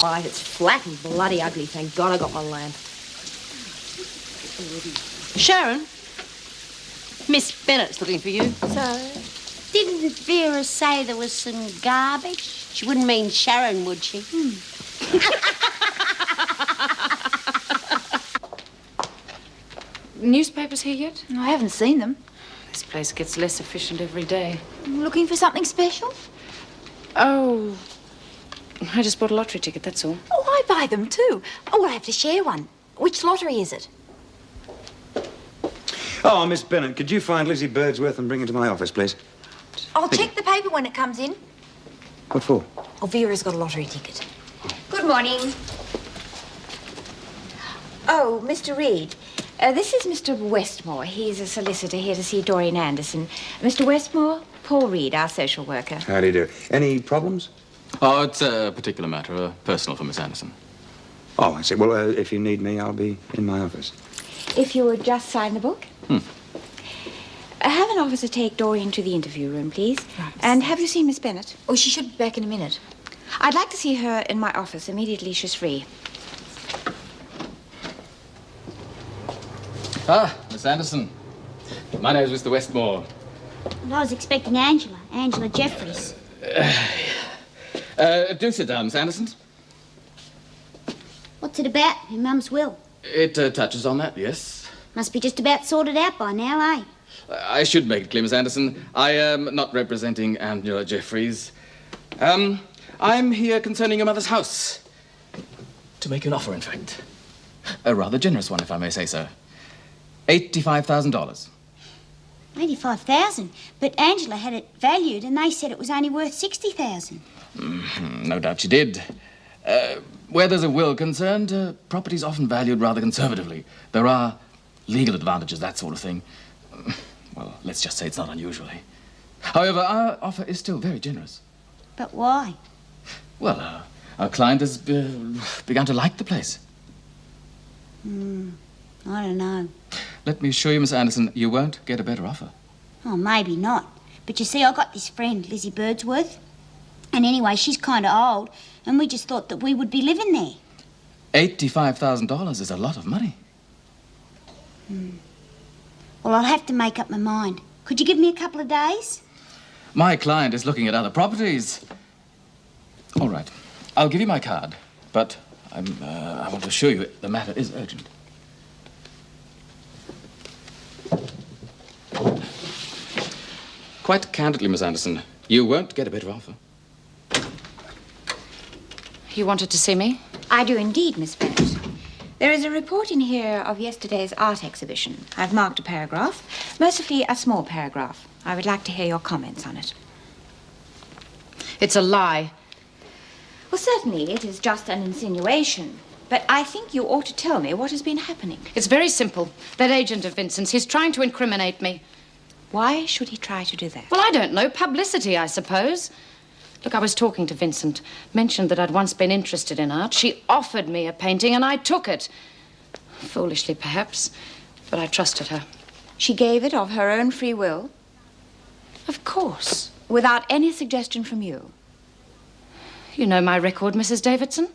Right, it's flat and bloody ugly. Thank God I got my lamp. Sharon, Miss Bennett's looking for you. So, didn't Vera say there was some garbage? She wouldn't mean Sharon, would she? Newspapers here yet? I haven't seen them. This place gets less efficient every day. Looking for something special? Oh, I just bought a lottery ticket, that's all. Oh, I buy them too. Oh, I have to share one. Which lottery is it? Oh, Miss Bennett, could you find Lizzie Birdsworth and bring her to my office, please? I'll check the paper when it comes in. What for? Oh, Vera's got a lottery ticket. Good morning. Oh, Mr. Reed. This is Mr. Westmore. He's a solicitor here to see Dorian Anderson. Mr. Westmore, Paul Reed, our social worker. How do you do? Any problems? Oh, it's a particular matter, personal for Miss Anderson. Oh, I see. Well, if you need me, I'll be in my office. If you would just sign the book. Have an officer take Dorian to the interview room, please. Right. And have you seen Miss Bennett? Oh, she should be back in a minute. I'd like to see her in my office immediately she's free. Ah, Miss Anderson. My name's Mr. Westmore. And I was expecting Angela Jeffries. Do sit down, Miss Anderson. What's it about, your mum's will? It touches on that, yes. Must be just about sorted out by now, eh? I should make it clear, Miss Anderson, I am not representing Angela Jeffries. I'm here concerning your mother's house. To make you an offer, in fact. A rather generous one, if I may say so. $85,000. 85,000, but Angela had it valued and they said it was only worth 60,000. No doubt she did. Where there's a will concerned, property's often valued rather conservatively. There are legal advantages, that sort of thing. Well, let's just say it's not unusual. However, our offer is still very generous. But why? Well, our client has begun to like the place. I don't know. Let me assure you, Miss Anderson, you won't get a better offer. Oh, maybe not. But you see, I got this friend, Lizzie Birdsworth. And anyway, she's kind of old, and we just thought that we would be living there. $85,000 is a lot of money. Well, I'll have to make up my mind. Could you give me a couple of days? My client is looking at other properties. All right. I'll give you my card, but I want to assure you the matter is urgent. Quite candidly, Miss Anderson, you won't get a better offer. You wanted to see me? I do indeed, Miss Bennett. There is a report in here of yesterday's art exhibition. I've marked a paragraph, mercifully a small paragraph. I would like to hear your comments on it. It's a lie. Well, certainly it is just an insinuation. But I think you ought to tell me what has been happening. It's very simple. That agent of Vincent's, he's trying to incriminate me. Why should he try to do that? Well, I don't know. Publicity, I suppose. Look, I was talking to Vincent. Mentioned that I'd once been interested in art. She offered me a painting and I took it. Foolishly, perhaps, but I trusted her. She gave it of her own free will? Of course. Without any suggestion from you? You know my record, Mrs. Davidson.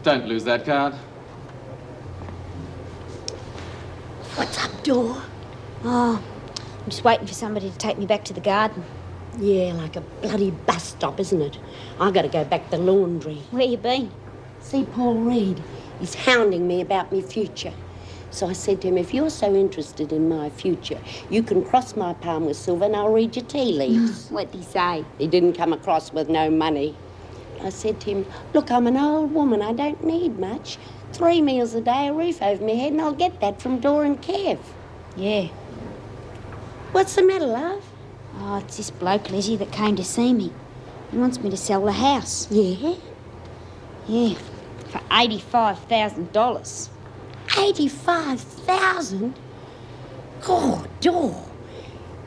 Don't lose that card. What's up, Dor? Oh, I'm just waiting for somebody to take me back to the garden. Yeah, like a bloody bus stop, isn't it? I got to go back to the laundry. Where you been? See Paul Reed. He's hounding me about my future. So I said to him, if you're so interested in my future, you can cross my palm with silver and I'll read your tea leaves. What'd he say? He didn't come across with no money. I said to him, look, I'm an old woman. I don't need much. 3 meals a day, a roof over my head, and I'll get that from Dor and Kev. Yeah. What's the matter, love? Oh, it's this bloke, Lizzie, that came to see me. He wants me to sell the house. Yeah? Yeah, for $85,000. 85,000? God, Dor.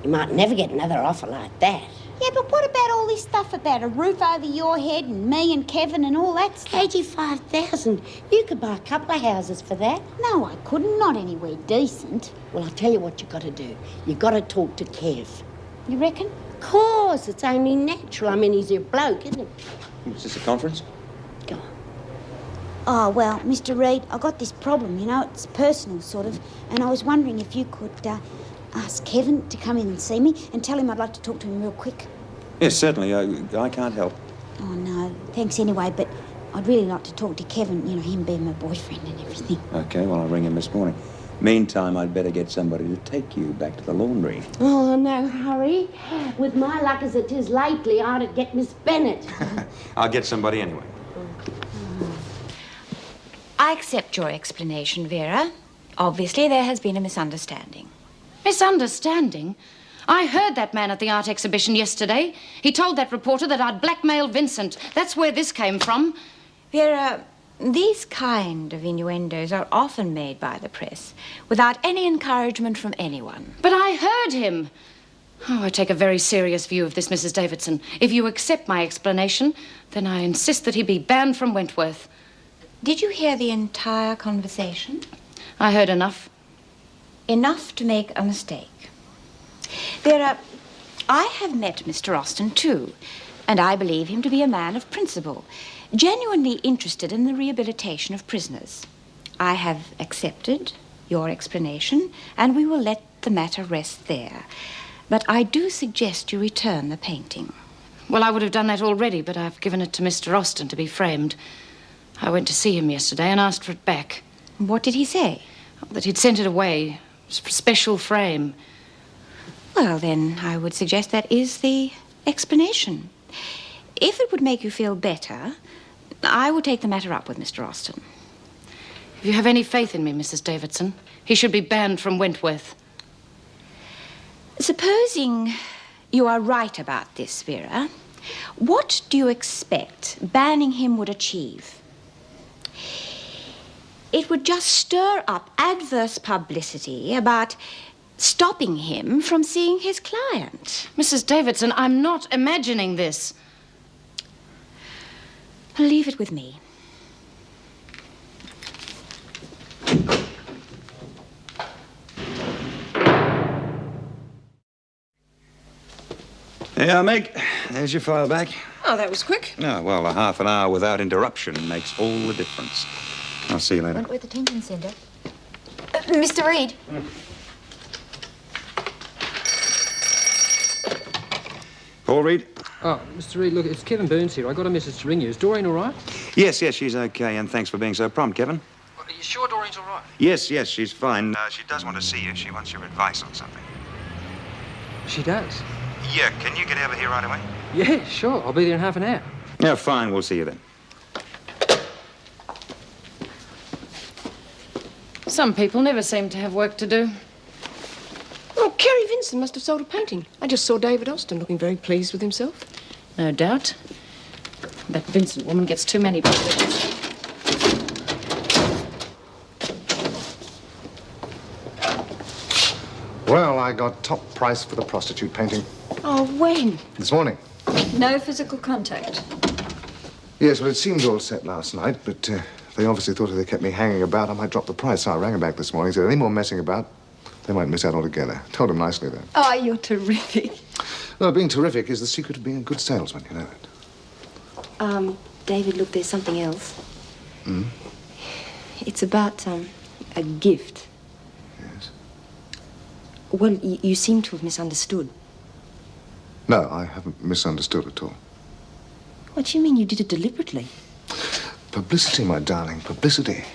You might never get another offer like that. Yeah, but what about all this stuff about a roof over your head and me and Kevin and all that stuff? 85,000? You could buy a couple of houses for that. No, I couldn't. Not anywhere decent. Well, I'll tell you what you got to do. You got to talk to Kev. You reckon? course, it's only natural. I mean, he's a bloke, isn't he? Is this a conference? Go on. Oh, well, Mr. Reed, I got this problem, you know, it's personal, sort of, and I was wondering if you could ask Kevin to come in and see me and tell him I'd like to talk to him real quick. Yes, certainly. I can't help. Oh, no, thanks anyway, but I'd really like to talk to Kevin, you know, him being my boyfriend and everything. Okay, well, I'll ring him this morning. Meantime, I'd better get somebody to take you back to the laundry. Oh, no hurry. With my luck as it is lately, I ought to get Miss Bennett. I'll get somebody anyway. I accept your explanation, Vera. Obviously, there has been a misunderstanding. Misunderstanding? I heard that man at the art exhibition yesterday. He told that reporter that I'd blackmailed Vincent. That's where this came from. Vera, these kind of innuendos are often made by the press without any encouragement from anyone. But I heard him. Oh, I take a very serious view of this, Mrs. Davidson. If you accept my explanation, then I insist that he be banned from Wentworth. Did you hear the entire conversation? I heard enough. Enough to make a mistake. Vera, I have met Mr. Austin, too, and I believe him to be a man of principle, genuinely interested in the rehabilitation of prisoners. I have accepted your explanation, and we will let the matter rest there. But I do suggest you return the painting. Well, I would have done that already, but I've given it to Mr. Austin to be framed. I went to see him yesterday and asked for it back. What did he say? That he'd sent it away. Special frame. Well, then, I would suggest that is the explanation. If it would make you feel better, I will take the matter up with Mr. Austin. If you have any faith in me, Mrs. Davidson, he should be banned from Wentworth. Supposing you are right about this, Vera, what do you expect banning him would achieve? It would just stir up adverse publicity about stopping him from seeing his client. Mrs. Davidson, I'm not imagining this. Leave it with me. Yeah, Meg, there's your file back. Oh, that was quick. Oh, well, a half an hour without interruption makes all the difference. I'll see you later. Wentworth Attention Centre. Mr. Reed. Paul Reed? Oh, Mr. Reed, look, it's Kevin Burns here. I got a message to ring you. Is Doreen all right? Yes, she's okay, and thanks for being so prompt, Kevin. Are you sure Doreen's all right? Yes, she's fine. She does want to see you. She wants your advice on something. She does? Yeah, can you get over here right away? Yeah, sure. I'll be there in half an hour. Yeah, fine. We'll see you then. Some people never seem to have work to do. Oh, Kerry Vincent must have sold a painting. I just saw David Austin looking very pleased with himself. No doubt. That Vincent woman gets too many privileges. Well, I got top price for the prostitute painting. Oh, when? This morning. No physical contact. Yes, well, it seemed all set last night, but they obviously thought if they kept me hanging about, I might drop the price. So I rang them back this morning, said any more messing about, they might miss out altogether. Told them nicely, though. Oh, you're terrific. No, being terrific is the secret of being a good salesman, you know that. David, look, there's something else. Hmm? It's about, a gift. Yes. Well, you seem to have misunderstood. No, I haven't misunderstood at all. What do you mean you did it deliberately? Publicity, my darling, publicity.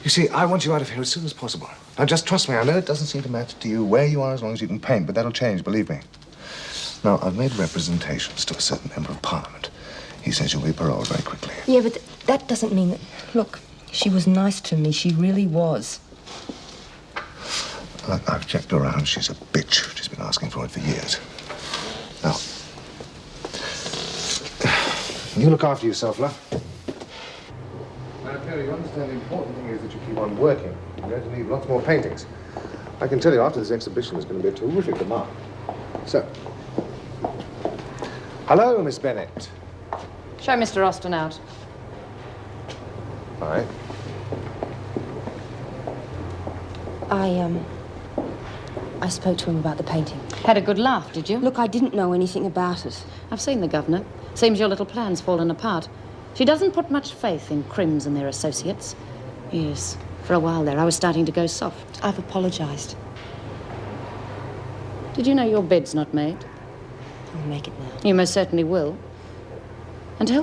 You see, I want you out of here as soon as possible. Now, just trust me. I know it doesn't seem to matter to you where you are as long as you can paint, but that'll change, believe me. Now, I've made representations to a certain member of Parliament. He says you'll be paroled very quickly. Yeah, but that doesn't mean that... Look, she was nice to me. She really was. I've checked her around. She's a bitch. She's been asking for it for years. Now, you look after yourself, love. Now, Perry, you understand the important thing is that you keep on working. You're going to need lots more paintings. I can tell you after this exhibition there's going to be a terrific demand. So, hello, Miss Bennett. Show Mr. Austin out. All right. I spoke to him about the painting. Had a good laugh, did you? Look, I didn't know anything about it. I've seen the governor. Seems your little plan's fallen apart. She doesn't put much faith in Crims and their associates. Yes, for a while there, I was starting to go soft. I've apologised. Did you know your bed's not made? I'll make it now. You most certainly will. And help